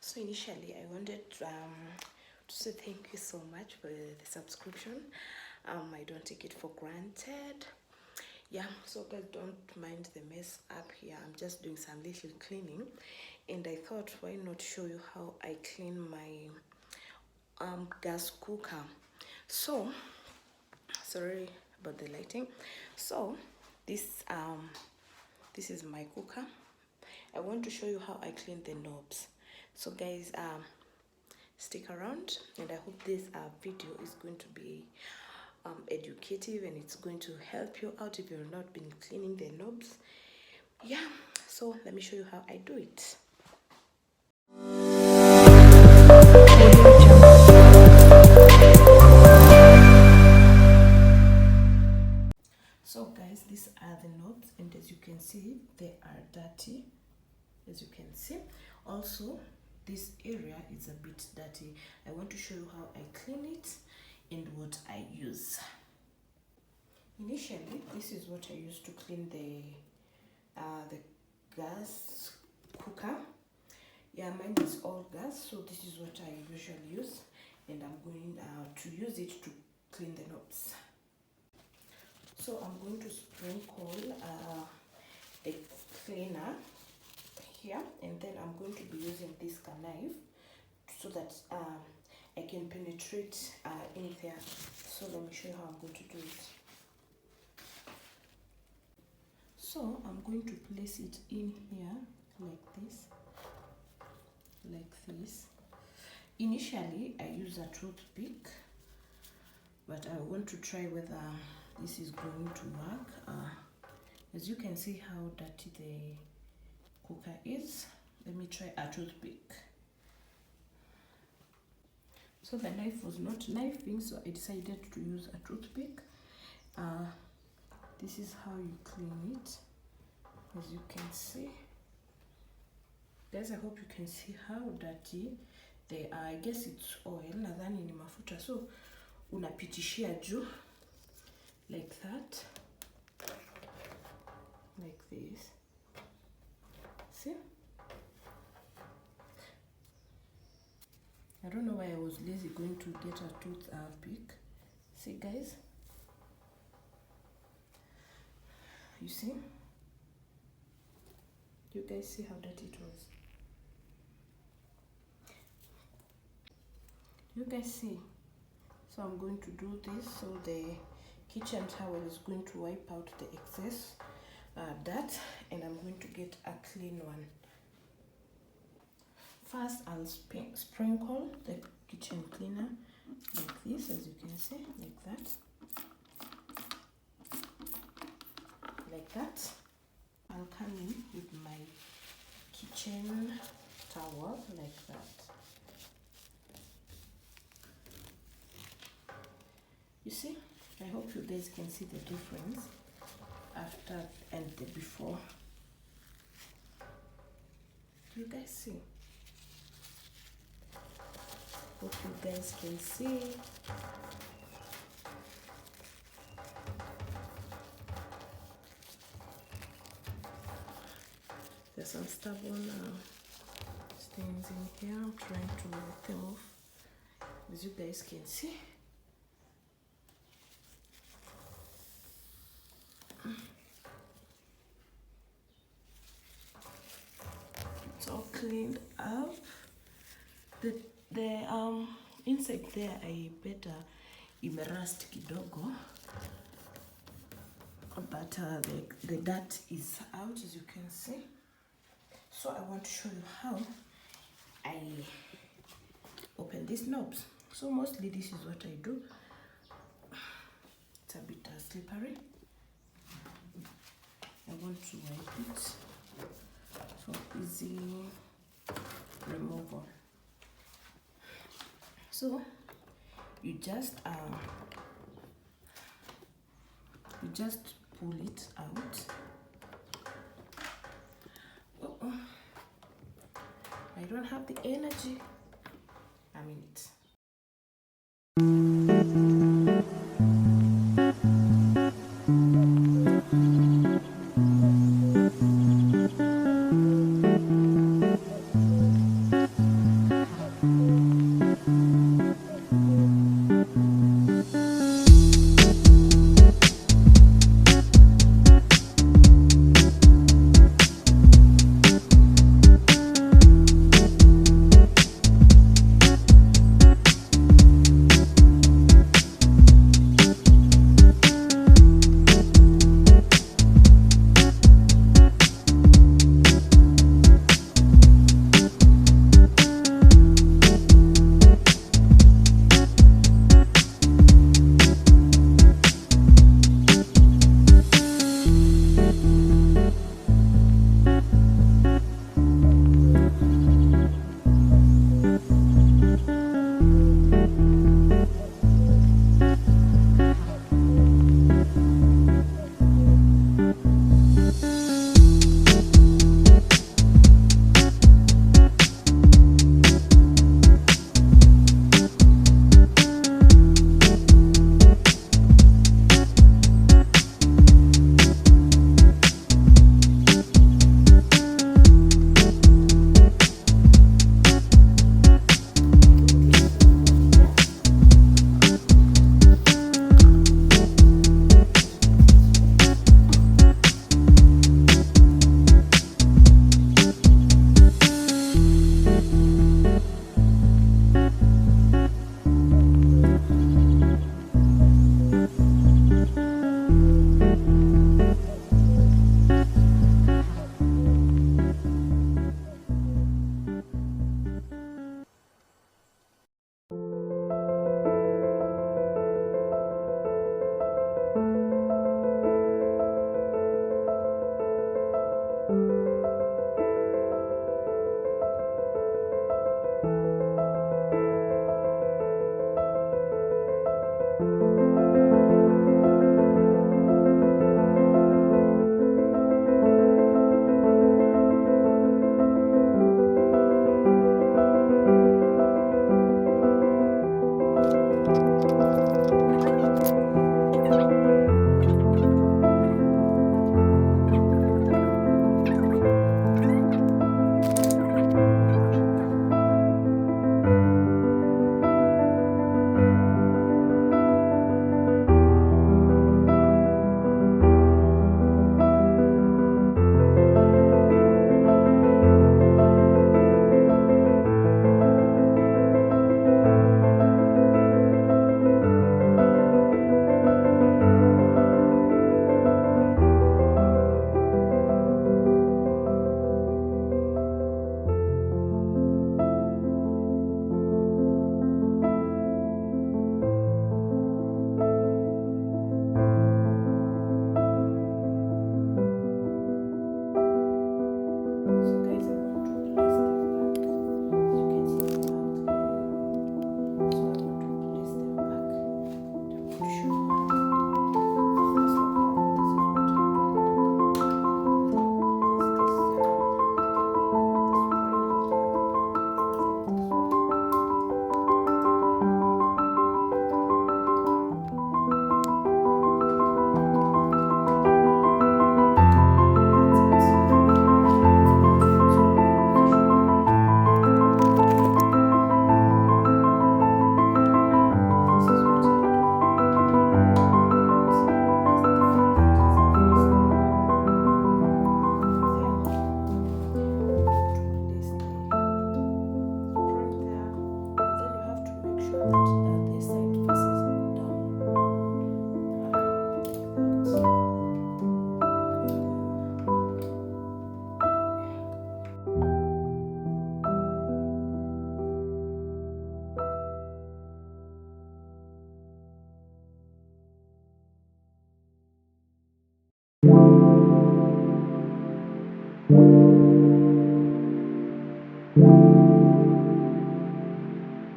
So initially, I wanted to say thank you so much for the subscription. I don't take it for granted. Yeah, so guys, don't mind the mess up here. I'm just doing some little cleaning, and I thought, why not show you how I clean my gas cooker. So sorry about the lighting. So this is my cooker. I want to show you how I clean the knobs. So guys, stick around, and I hope this video is going to be educative, and it's going to help you out if you've not been cleaning the knobs. Yeah, so let me show you how I do it. So guys, these are the knobs, and as you can see, they are dirty, as you can see. Also, this area is a bit dirty. I want to show you how I clean it and what I use. Initially, this is what I use to clean the gas cooker. Yeah, mine is all gas, so this is what I usually use, and I'm going to use it to clean the knobs. So I'm going to sprinkle the cleaner here, and then I'm going to be using this knife so that I can penetrate in there. So let me show you how I'm going to do it. So I'm going to place it in here like this. Initially I use a toothpick, but I want to try whether this is going to work. As you can see how dirty the cooker is, let me try a toothpick. So the knife was not knifing, so I decided to use a toothpick. This is how you clean it, as you can see. Guys, I hope you can see how dirty they are. I guess it's oil, nadhani ni mafuta. So unapitishia juu like that, like this. See? I don't know why I was lazy going to get a toothpick. See guys? You see? You guys see how dirty it was? You guys see? So I'm going to do this so the kitchen towel is going to wipe out the excess dirt, and I'm going to get a clean one. First, I'll sprinkle the kitchen cleaner like this, as you can see, like that. Like that. I'll come in with my kitchen towel like that. You see? I hope you guys can see the difference after and the before. You guys see? Hope you guys can see. There's some stubborn stains in here. I'm trying to wipe them off, as you guys can see. It's all cleaned up. The inside there, I better imerust kidogo, but the dirt is out, as you can see. So I want to show you how I open these knobs. So mostly this is what I do. It's a bit slippery. I want to wipe it for easy removal. So you just pull it out. I don't have the energy. I'm in it.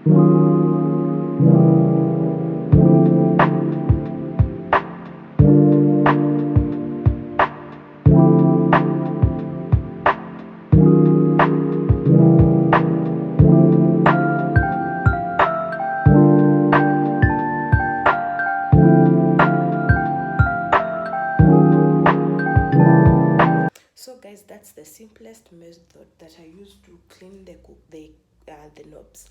So guys, that's the simplest method that I use to clean the knobs.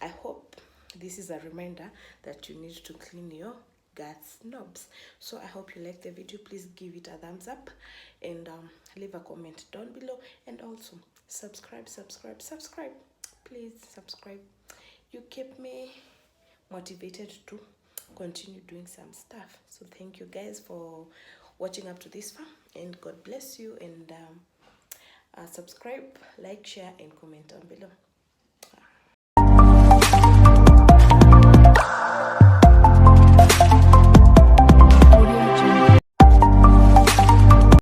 I hope this is a reminder that you need to clean your gas knobs. So I hope you like the video. Please give it a thumbs up, and leave a comment down below, and also subscribe. Please subscribe. You keep me motivated to continue doing some stuff. So thank you guys for watching up to this far, and God bless you. And subscribe, like, share, and comment down below.